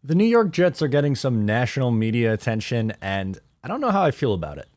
The New York Jets are getting some national media attention, and I don't know how I feel about it.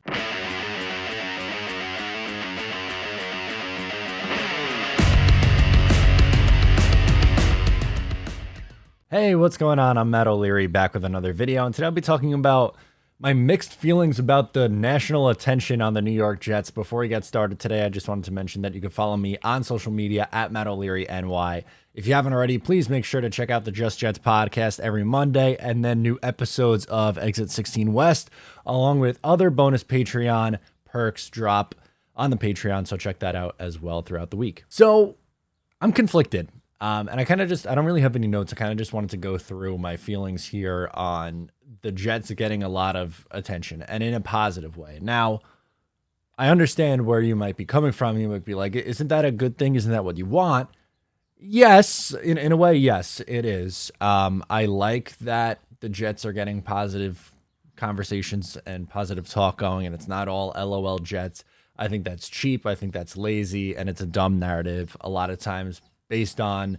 Hey, what's going on? I'm Matt O'Leary back with another video, and today I'll be talking about my mixed feelings about the national attention on the New York Jets. Before we get started today, I just wanted to mention that you can follow me on social media at Matt O'Leary NY. If you haven't already, please make sure to check out the Just Jets podcast every Monday, and then new episodes of Exit 16 West, along with other bonus Patreon perks drop on the Patreon, so check that out as well throughout the week. So I'm conflicted. And I don't really have any notes. I kind of just wanted to go through my feelings here on the Jets getting a lot of attention and in a positive way. Now, I understand where you might be coming from. You might be like, isn't that a good thing? Isn't that what you want? Yes, in a way, yes, it is. I like that the Jets are getting positive conversations and positive talk going, and it's not all LOL Jets. I think that's cheap. I think that's lazy, and it's a dumb narrative a lot of times based on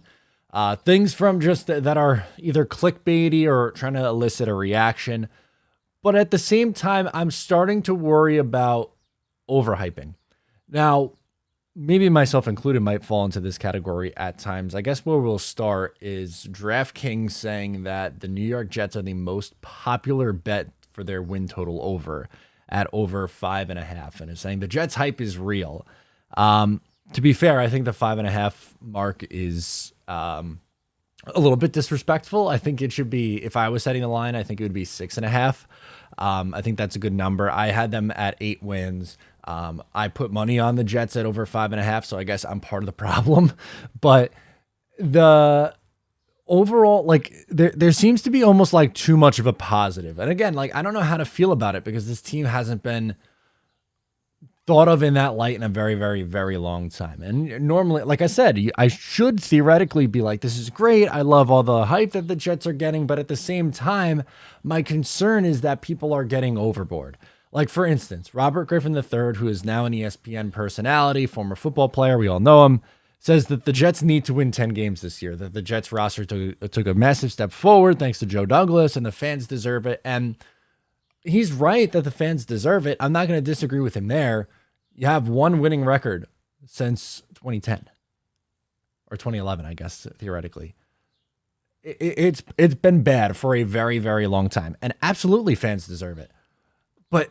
things from just that are either clickbaity or trying to elicit a reaction. But at the same time, I'm starting to worry about overhyping. Now, maybe myself included might fall into this category at times. I guess where we'll start is DraftKings saying that the New York Jets are the most popular bet for their win total over at over 5.5, and is saying the Jets hype is real. To be fair, I think the 5.5 mark is a little bit disrespectful. I think it should be, if I was setting the line, I think it would be 6.5. I think that's a good number. I had them at 8 wins. I put money on the Jets at over 5.5, so I guess I'm part of the problem. But the overall, like, there seems to be almost like too much of a positive. And again, like, I don't know how to feel about it because this team hasn't been thought of in that light in a very, very, very long time. And normally, like I said, I should theoretically be like, this is great. I love all the hype that the Jets are getting. But at the same time, my concern is that people are getting overboard. Like, for instance, Robert Griffin III, who is now an ESPN personality, former football player, we all know him, says that the Jets need to win 10 games this year, that the Jets roster took a massive step forward thanks to Joe Douglas, and the fans deserve it. And he's right that the fans deserve it. I'm not going to disagree with him there. You have one winning record since 2010 or 2011, I guess, theoretically. It's been bad for a very, very long time, and absolutely fans deserve it. But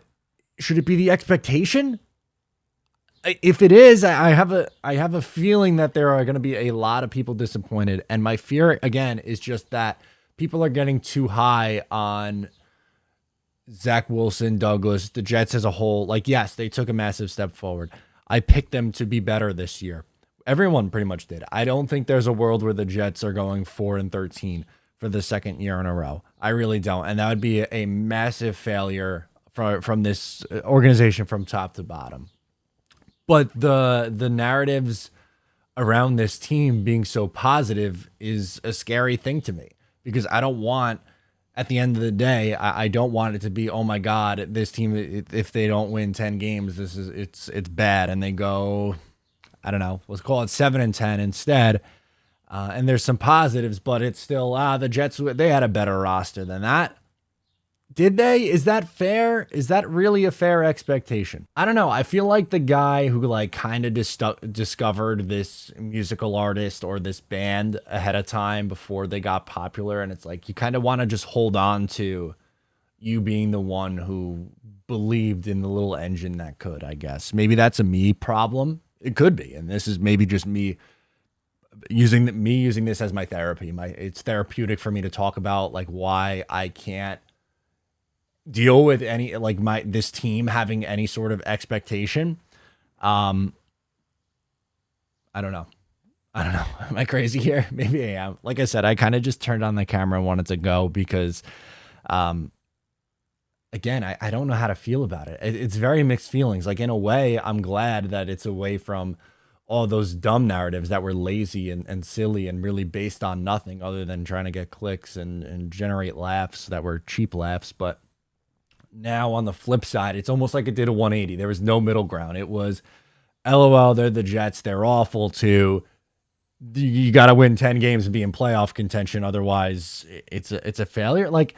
should it be the expectation? If it is, I have a feeling that there are going to be a lot of people disappointed, and my fear again is just that people are getting too high on Zach Wilson, Douglas, the Jets as a whole. Like, yes, they took a massive step forward. I picked them to be better this year. Everyone pretty much did. I don't think there's a world where the Jets are going 4-13 for the second year in a row. I really don't. And that would be a massive failure from this organization from top to bottom. But the narratives around this team being so positive is a scary thing to me, because I don't want, at the end of the day, I don't want it to be, oh my God, this team, if they don't win 10 games, it's bad, and they go, I don't know, let's call it 7-10 instead. And there's some positives, but it's still, the Jets, they had a better roster than that. Did they? Is that fair? Is that really a fair expectation? I don't know. I feel like the guy who like kind of discovered this musical artist or this band ahead of time before they got popular. And it's like, you kind of want to just hold on to you being the one who believed in the little engine that could, I guess. Maybe that's a me problem. It could be. And this is maybe just me using this as my therapy. It's therapeutic for me to talk about like why I can't deal with any, like, this team having any sort of expectation. I don't know. Am I crazy here? Maybe I am. Like I said, I kind of just turned on the camera and wanted to go because, again, I don't know how to feel about it. It's very mixed feelings. Like, in a way, I'm glad that it's away from all those dumb narratives that were lazy and silly and really based on nothing other than trying to get clicks and generate laughs that were cheap laughs. But now on the flip side, it's almost like it did a 180. There was no middle ground. It was, LOL, they're the Jets, they're awful too. you got to win 10 games and be in playoff contention. Otherwise, it's a failure. Like,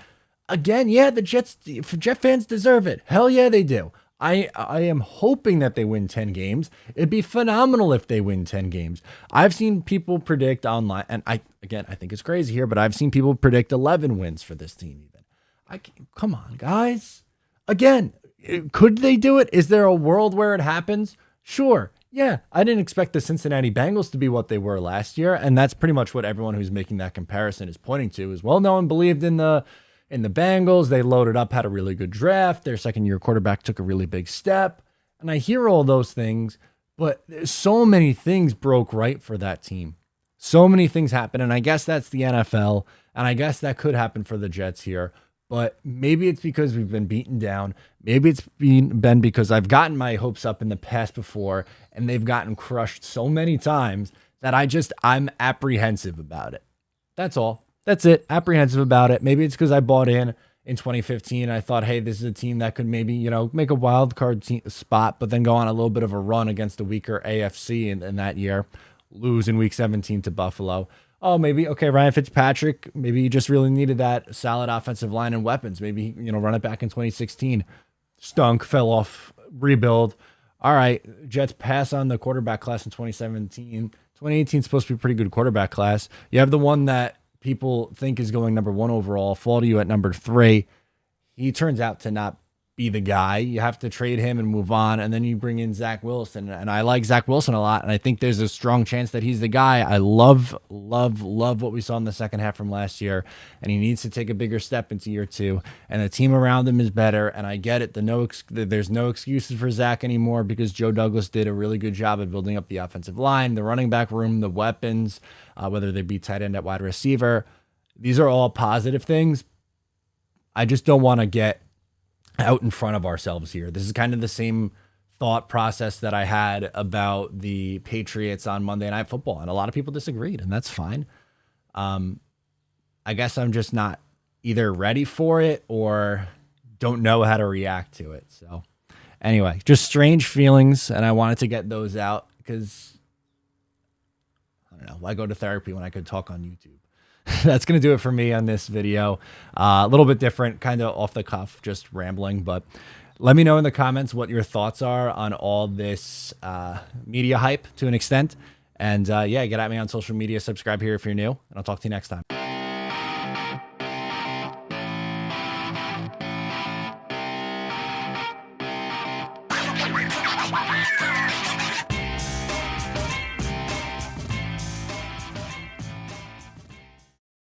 again, yeah, the Jet fans deserve it. Hell yeah, they do. I am hoping that they win 10 games. It'd be phenomenal if they win 10 games. I've seen people predict online, and I think it's crazy here, but I've seen people predict 11 wins for this team even. Come on, guys. Again, could they do it? Is there a world where it happens? Sure. Yeah, I didn't expect the Cincinnati Bengals to be what they were last year, and that's pretty much what everyone who's making that comparison is pointing to. Is, well, no one believed in the Bengals. They loaded up, had a really good draft. Their second-year quarterback took a really big step. And I hear all those things, but so many things broke right for that team. So many things happened, and I guess that's the NFL, and I guess that could happen for the Jets here. But maybe it's because we've been beaten down. Maybe it's been because I've gotten my hopes up in the past before, and they've gotten crushed so many times that I'm apprehensive about it. That's all. That's it. Apprehensive about it. Maybe it's because I bought in 2015. I thought, hey, this is a team that could maybe, make a wild card spot, but then go on a little bit of a run against a weaker AFC in that year, lose in week 17 to Buffalo. Oh, maybe, okay, Ryan Fitzpatrick, maybe you just really needed that solid offensive line and weapons. Maybe, run it back in 2016. Stunk, fell off, rebuild. All right, Jets pass on the quarterback class in 2017. 2018 is supposed to be a pretty good quarterback class. You have the one that people think is going number 1 overall, fall to you at number 3. He turns out to not be the guy. You have to trade him and move on, and then you bring in Zach Wilson. And I like Zach Wilson a lot, and I think there's a strong chance that he's the guy. I love what we saw in the second half from last year, and he needs to take a bigger step into year 2. And the team around him is better, and I get it. There's no excuses for Zach anymore because Joe Douglas did a really good job of building up the offensive line, the running back room, the weapons, whether they be tight end at wide receiver. These are all positive things. I just don't want to get out in front of ourselves here. This is kind of the same thought process that I had about the Patriots on Monday Night Football, and a lot of people disagreed, and that's fine. I guess I'm just not either ready for it or don't know how to react to it. So anyway, just strange feelings, and I wanted to get those out because, I don't know, why go to therapy when I could talk on YouTube? That's going to do it for me on this video. A little bit different, kind of off the cuff, just rambling. But let me know in the comments what your thoughts are on all this media hype to an extent. And yeah, get at me on social media. Subscribe here if you're new. And I'll talk to you next time.